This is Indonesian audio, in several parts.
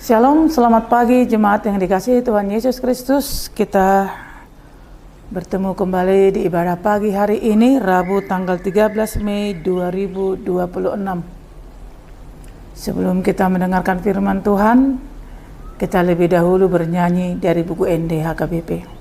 Shalom, selamat pagi jemaat yang dikasihi Tuhan Yesus Kristus. Kita bertemu kembali di ibadah pagi hari ini, Rabu tanggal 13 Mei 2026. Sebelum kita mendengarkan firman Tuhan, kita lebih dahulu bernyanyi dari buku ND HKBP.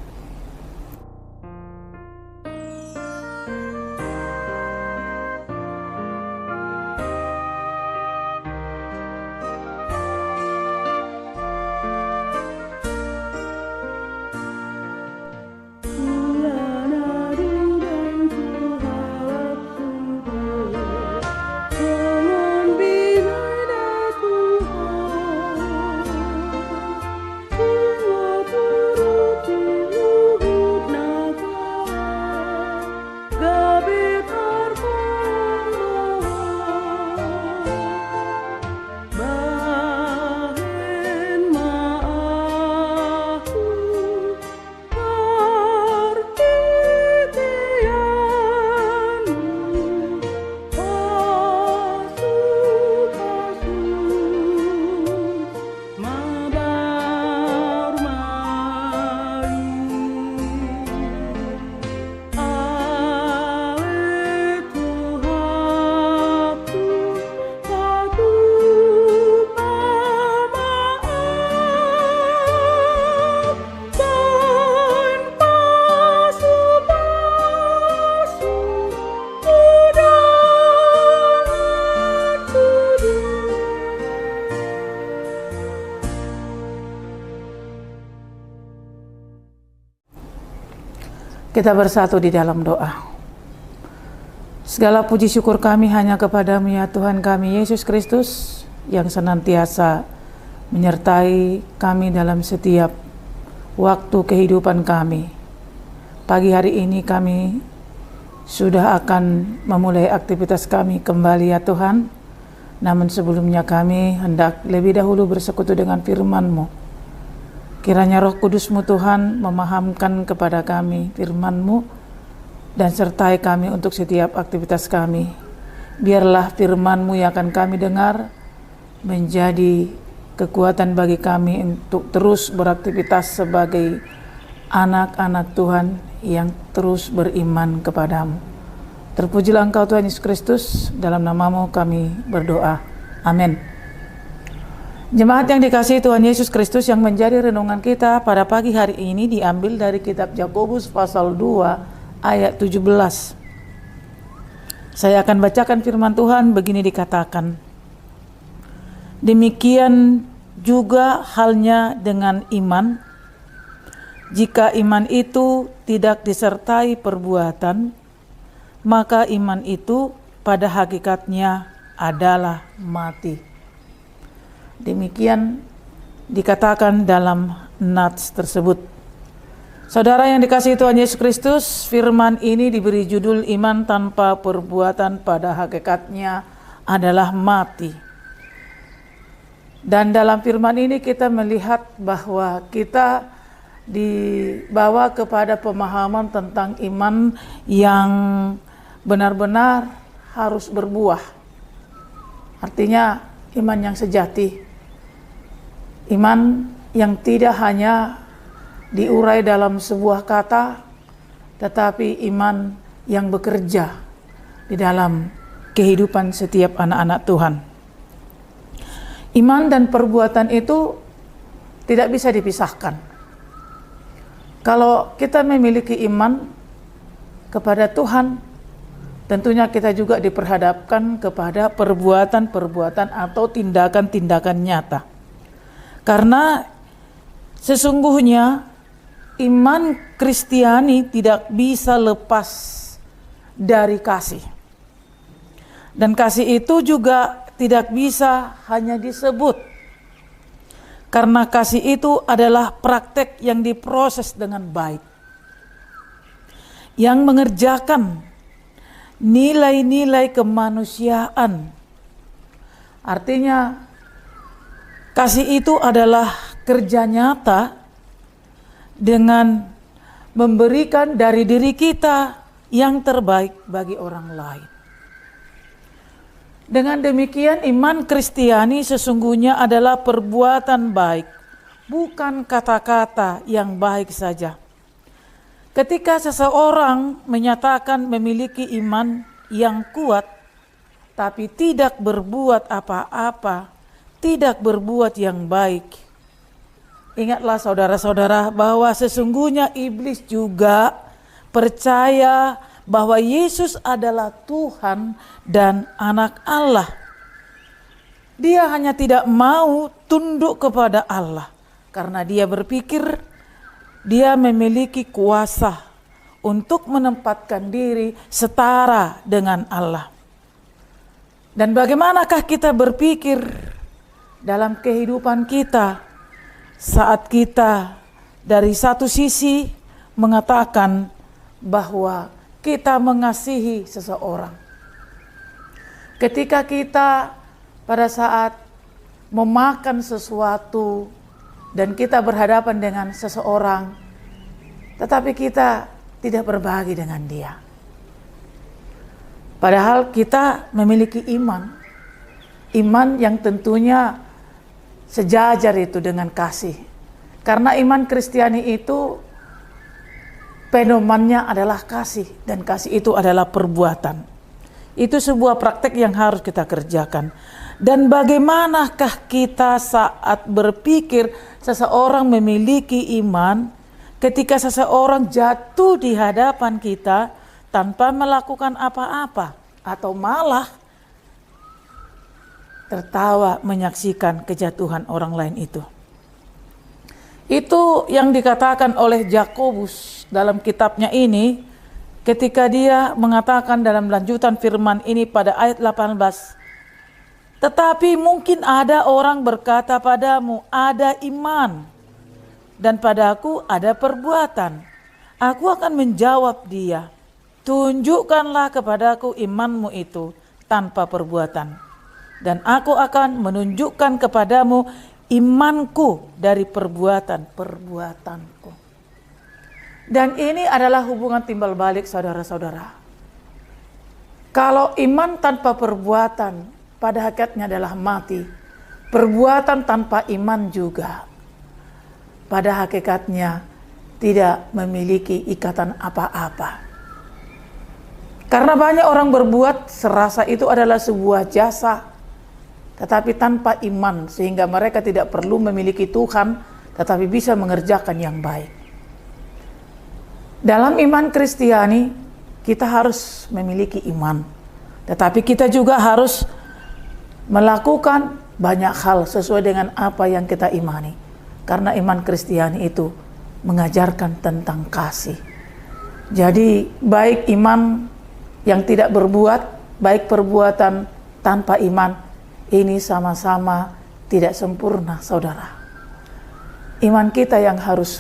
Kita bersatu di dalam doa. Segala puji syukur kami hanya kepadamu ya Tuhan kami Yesus Kristus, yang senantiasa menyertai kami dalam setiap waktu kehidupan kami. Pagi hari ini kami sudah akan memulai aktivitas kami kembali ya Tuhan. Namun sebelumnya kami hendak lebih dahulu bersekutu dengan firman-Mu. Kiranya Roh Kudus-Mu Tuhan memahamkan kepada kami firman-Mu dan sertai kami untuk setiap aktivitas kami. Biarlah firman-Mu yang akan kami dengar menjadi kekuatan bagi kami untuk terus beraktivitas sebagai anak-anak Tuhan yang terus beriman kepadamu. Terpujilah Engkau Tuhan Yesus Kristus, dalam nama-Mu kami berdoa. Amin. Jemaat yang dikasihi Tuhan Yesus Kristus, yang menjadi renungan kita pada pagi hari ini diambil dari kitab Yakobus pasal 2 ayat 17. Saya akan bacakan firman Tuhan. Begini dikatakan, demikian juga halnya dengan iman. Jika iman itu tidak disertai perbuatan, maka iman itu pada hakikatnya adalah mati. Demikian dikatakan dalam nats tersebut. Saudara yang dikasihi Tuhan Yesus Kristus, firman ini diberi judul iman tanpa perbuatan pada hakikatnya adalah mati. Dan dalam firman ini kita melihat bahwa kita dibawa kepada pemahaman tentang iman yang benar-benar harus berbuah. Artinya iman yang sejati. Iman yang tidak hanya diurai dalam sebuah kata, tetapi iman yang bekerja di dalam kehidupan setiap anak-anak Tuhan. Iman dan perbuatan itu tidak bisa dipisahkan. Kalau kita memiliki iman kepada Tuhan, tentunya kita juga diperhadapkan kepada perbuatan-perbuatan atau tindakan-tindakan nyata. Karena sesungguhnya iman Kristiani tidak bisa lepas dari kasih. Dan kasih itu juga tidak bisa hanya disebut. Karena kasih itu adalah praktek yang diproses dengan baik. Yang mengerjakan nilai-nilai kemanusiaan. Artinya kasih itu adalah kerja nyata dengan memberikan dari diri kita yang terbaik bagi orang lain. Dengan demikian iman Kristiani sesungguhnya adalah perbuatan baik, bukan kata-kata yang baik saja. Ketika seseorang menyatakan memiliki iman yang kuat, tapi tidak berbuat apa-apa, tidak berbuat yang baik. Ingatlah saudara-saudara bahwa sesungguhnya iblis juga percaya bahwa Yesus adalah Tuhan dan anak Allah. Dia hanya tidak mau tunduk kepada Allah karena dia berpikir dia memiliki kuasa untuk menempatkan diri setara dengan Allah. Dan bagaimanakah kita berpikir dalam kehidupan kita saat kita dari satu sisi mengatakan bahwa kita mengasihi seseorang. Ketika kita pada saat memakan sesuatu dan kita berhadapan dengan seseorang, tetapi kita tidak berbagi dengan dia. Padahal kita memiliki iman yang tentunya sejajar itu dengan kasih. Karena iman Kristiani itu pedomannya adalah kasih, dan kasih itu adalah perbuatan. Itu sebuah praktek yang harus kita kerjakan. Dan bagaimanakah kita saat berpikir seseorang memiliki iman ketika seseorang jatuh di hadapan kita tanpa melakukan apa-apa, atau malah tertawa menyaksikan kejatuhan orang lain itu. Itu yang dikatakan oleh Yakobus dalam kitabnya ini ketika dia mengatakan dalam lanjutan firman ini pada ayat 18. Tetapi mungkin ada orang berkata padamu, ada iman, dan padaku ada perbuatan. Aku akan menjawab dia, tunjukkanlah kepadaku imanmu itu tanpa perbuatan, dan aku akan menunjukkan kepadamu imanku dari perbuatanku. Dan ini adalah hubungan timbal balik, saudara-saudara. Kalau iman tanpa perbuatan pada hakikatnya adalah mati. Perbuatan tanpa iman juga pada hakikatnya tidak memiliki ikatan apa-apa. Karena banyak orang berbuat serasa itu adalah sebuah jasa, tetapi tanpa iman, sehingga mereka tidak perlu memiliki Tuhan, tetapi bisa mengerjakan yang baik. Dalam iman Kristiani, kita harus memiliki iman, tetapi kita juga harus melakukan banyak hal sesuai dengan apa yang kita imani. Karena iman Kristiani itu mengajarkan tentang kasih. Jadi baik iman yang tidak berbuat, baik perbuatan tanpa iman, ini sama-sama tidak sempurna, saudara. Iman kita yang harus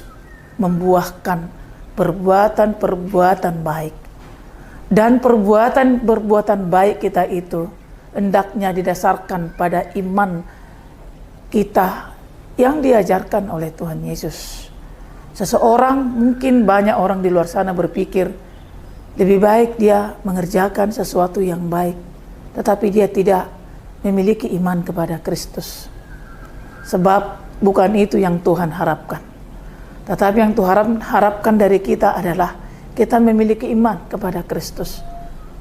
membuahkan perbuatan-perbuatan baik. Dan perbuatan-perbuatan baik kita itu hendaknya didasarkan pada iman kita yang diajarkan oleh Tuhan Yesus. Seseorang, mungkin banyak orang di luar sana berpikir lebih baik dia mengerjakan sesuatu yang baik, tetapi dia tidak memiliki iman kepada Kristus. Sebab bukan itu yang Tuhan harapkan. Tetapi yang Tuhan harapkan dari kita adalah kita memiliki iman kepada Kristus.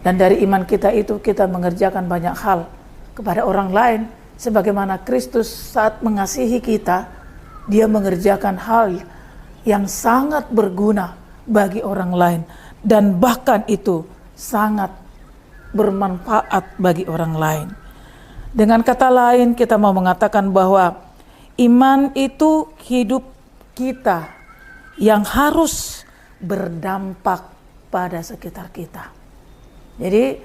Dan dari iman kita itu kita mengerjakan banyak hal kepada orang lain. Sebagaimana Kristus saat mengasihi kita, dia mengerjakan hal yang sangat berguna bagi orang lain. Dan bahkan itu sangat bermanfaat bagi orang lain. Dengan kata lain, kita mau mengatakan bahwa iman itu hidup kita yang harus berdampak pada sekitar kita. Jadi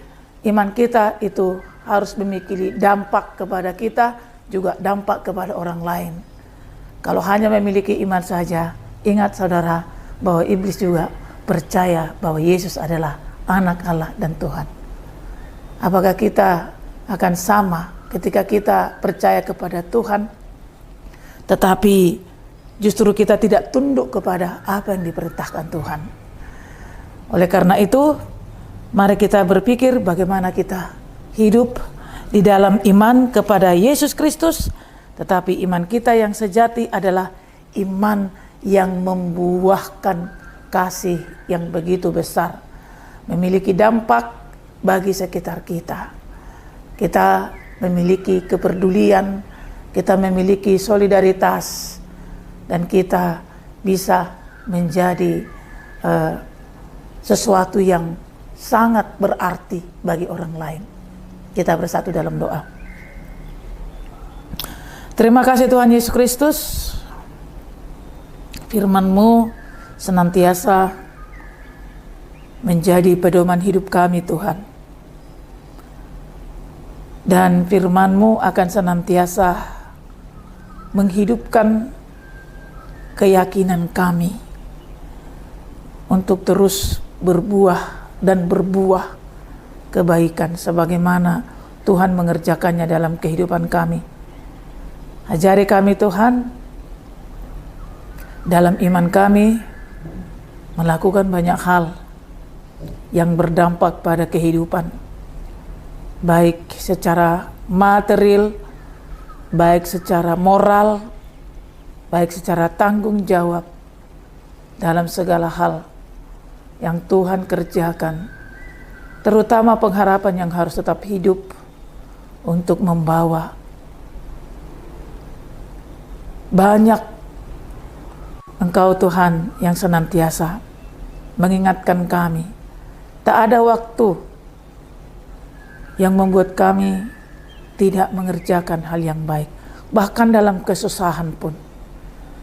iman kita itu harus memiliki dampak kepada kita, juga dampak kepada orang lain. Kalau hanya memiliki iman saja, ingat saudara bahwa iblis juga percaya bahwa Yesus adalah anak Allah dan Tuhan. Apakah kita akan sama ketika kita percaya kepada Tuhan, tetapi justru kita tidak tunduk kepada apa yang diperintahkan Tuhan? Oleh karena itu, mari kita berpikir bagaimana kita hidup di dalam iman kepada Yesus Kristus, tetapi iman kita yang sejati adalah iman yang membuahkan kasih yang begitu besar, memiliki dampak bagi sekitar kita. Kita memiliki kepedulian, kita memiliki solidaritas, dan kita bisa menjadi sesuatu yang sangat berarti bagi orang lain. Kita bersatu dalam doa. Terima kasih Tuhan Yesus Kristus, firman-Mu senantiasa menjadi pedoman hidup kami Tuhan. Dan firman-Mu akan senantiasa menghidupkan keyakinan kami untuk terus berbuah dan berbuah kebaikan sebagaimana Tuhan mengerjakannya dalam kehidupan kami. Ajari kami Tuhan, dalam iman kami melakukan banyak hal yang berdampak pada kehidupan, baik secara material, baik secara moral, baik secara tanggung jawab dalam segala hal yang Tuhan kerjakan, terutama pengharapan yang harus tetap hidup untuk membawa banyak Engkau Tuhan yang senantiasa mengingatkan kami. Tak ada waktu yang membuat kami tidak mengerjakan hal yang baik, bahkan dalam kesusahan pun.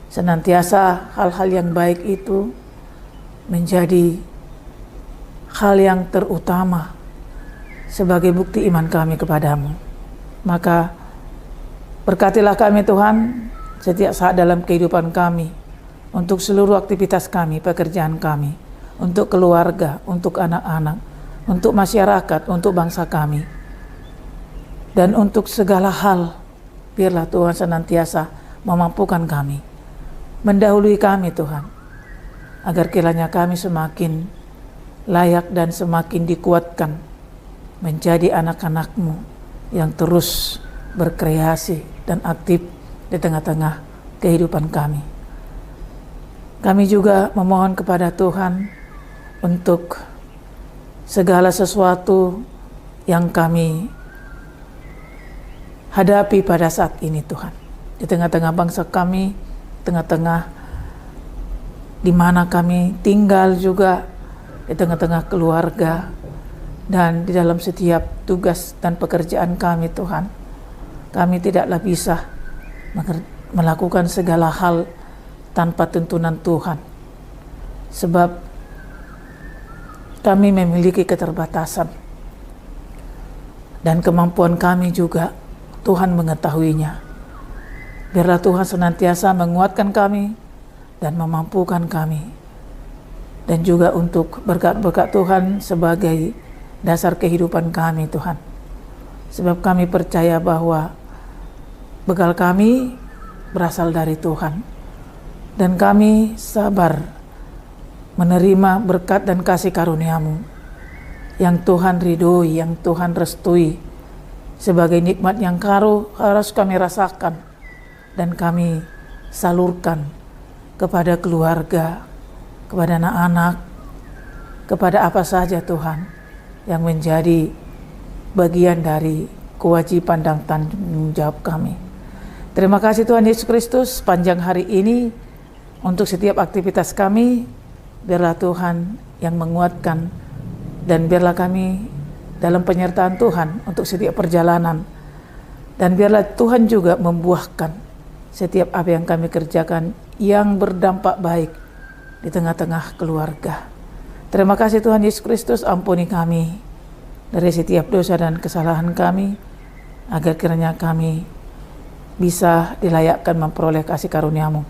Senantiasa hal-hal yang baik itu menjadi hal yang terutama sebagai bukti iman kami kepadamu. Maka berkatilah kami Tuhan setiap saat dalam kehidupan kami, untuk seluruh aktivitas kami, pekerjaan kami, untuk keluarga, untuk anak-anak, untuk masyarakat, untuk bangsa kami, dan untuk segala hal. Biarlah Tuhan senantiasa memampukan kami, mendahului kami Tuhan, agar kiranya kami semakin layak dan semakin dikuatkan menjadi anak-anak-Mu yang terus berkreasi dan aktif di tengah-tengah kehidupan kami. Kami juga memohon kepada Tuhan untuk segala sesuatu yang kami hadapi pada saat ini Tuhan. Di tengah-tengah bangsa kami, tengah-tengah di mana kami tinggal juga, di tengah-tengah keluarga, dan di dalam setiap tugas dan pekerjaan kami Tuhan. Kami tidaklah bisa melakukan segala hal tanpa tuntunan Tuhan, sebab kami memiliki keterbatasan, dan kemampuan kami juga Tuhan mengetahuinya. Biarlah Tuhan senantiasa menguatkan kami dan memampukan kami, dan juga untuk berkat-berkat Tuhan sebagai dasar kehidupan kami Tuhan. Sebab kami percaya bahwa bekal kami berasal dari Tuhan, dan kami sabar menerima berkat dan kasih karunia-Mu yang Tuhan ridhoi, yang Tuhan restui sebagai nikmat yang harus kami rasakan dan kami salurkan kepada keluarga, kepada anak-anak, kepada apa saja Tuhan yang menjadi bagian dari kewajiban dan tanggung jawab kami. Terima kasih Tuhan Yesus Kristus, panjang hari ini untuk setiap aktivitas kami, biarlah Tuhan yang menguatkan, dan biarlah kami dalam penyertaan Tuhan untuk setiap perjalanan, dan biarlah Tuhan juga membuahkan setiap apa yang kami kerjakan yang berdampak baik di tengah-tengah keluarga. Terima kasih Tuhan Yesus Kristus, ampuni kami dari setiap dosa dan kesalahan kami, agar kiranya kami bisa dilayakkan memperoleh kasih karunia-Mu.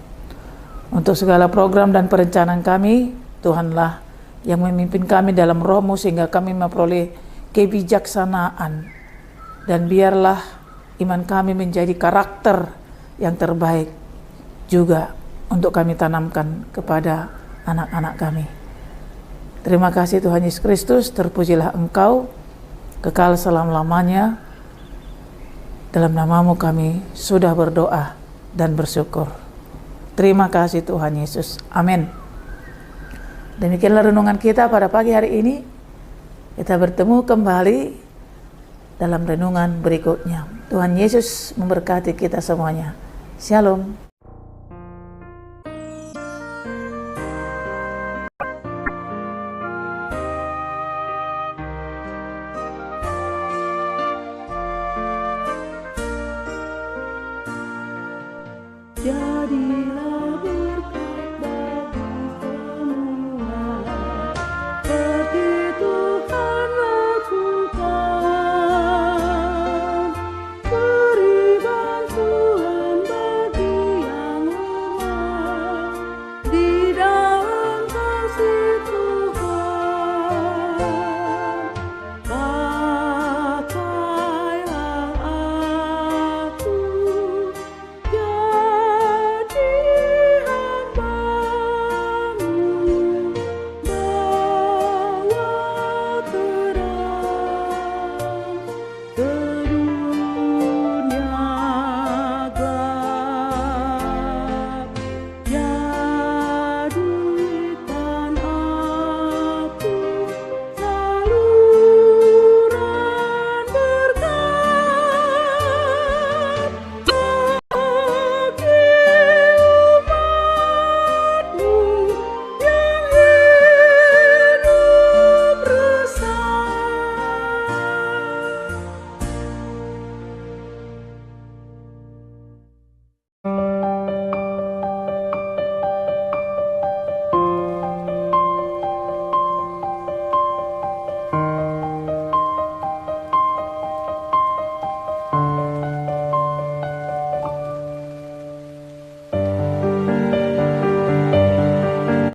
Untuk segala program dan perencanaan kami, Tuhanlah yang memimpin kami dalam Roh-Mu sehingga kami memperoleh kebijaksanaan, dan biarlah iman kami menjadi karakter yang terbaik juga untuk kami tanamkan kepada anak-anak kami. Terima kasih Tuhan Yesus Kristus, terpujilah Engkau kekal selama-lamanya. Dalam namamu kami sudah berdoa dan bersyukur. Terima kasih Tuhan Yesus. Amin. Demikianlah renungan kita pada pagi hari ini. Kita bertemu kembali dalam renungan berikutnya. Tuhan Yesus memberkati kita semuanya. Shalom.